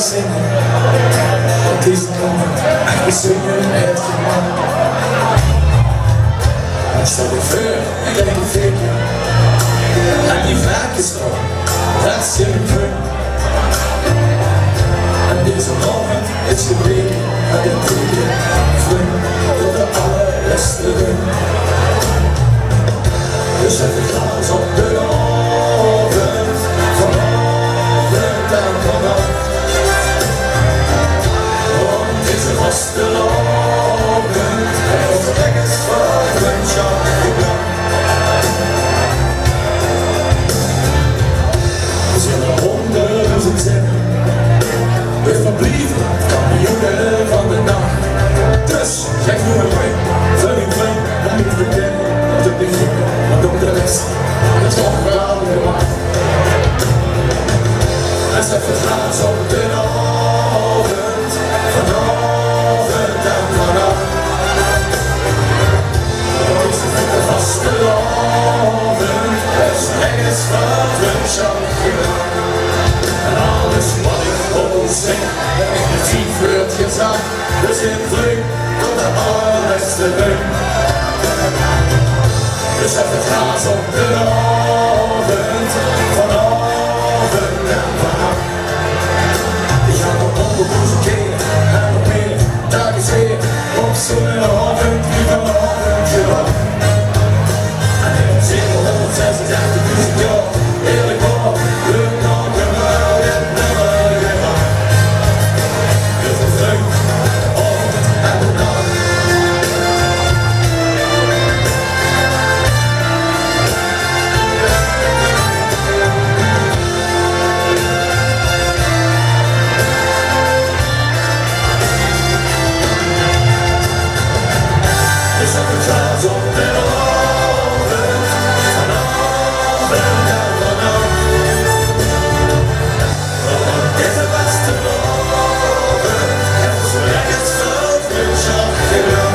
zingen. Het is nog, we zingen het gewoon. En stel je voor, ik denk een fake. En die vraag is toch, dat is simpel. En deze morgen is gebleken met een teken. Vlug door de allerlaatste run. Dus zet het glas op de oven. Vanochtend en vanaf. Want deze vaste lopen. En ons weg is voor een champagne. We zullen honderden zijn. We verblieven kampioenen van de nacht. Dus geef nu een win, vlug, en niet verkennen op de begin, want op de rest is nog wel gemaakt. En zet het glas op de avond, vanavond en vannacht. Ooit met de vaste loven, is nergens wat we champagne. En alles wat ik hoor zing, het diep wordt gezag, dus in vlug tot de allerlaatste run. Dus zet het glas op de avond, vanavond en vannacht. Ik ga nog onbehoezen keren en nog meer dagen zeer op zo'n avond die vanavond gewacht. En in 786 jaar, eerlijk waar, lukt nog een wel het nummer gewacht. Dus het vlug, avond en de nacht. Dus zet het glas op de avond, vanavond en vannacht. Want dit is het beste loven, en zo ergens valt mijn champagne.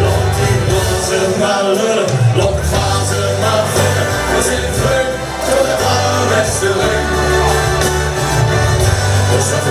Laat die blazen maar lullen, laat de glazen maar vullen. We zijn vlug tot de allerlaatste run. Dus zet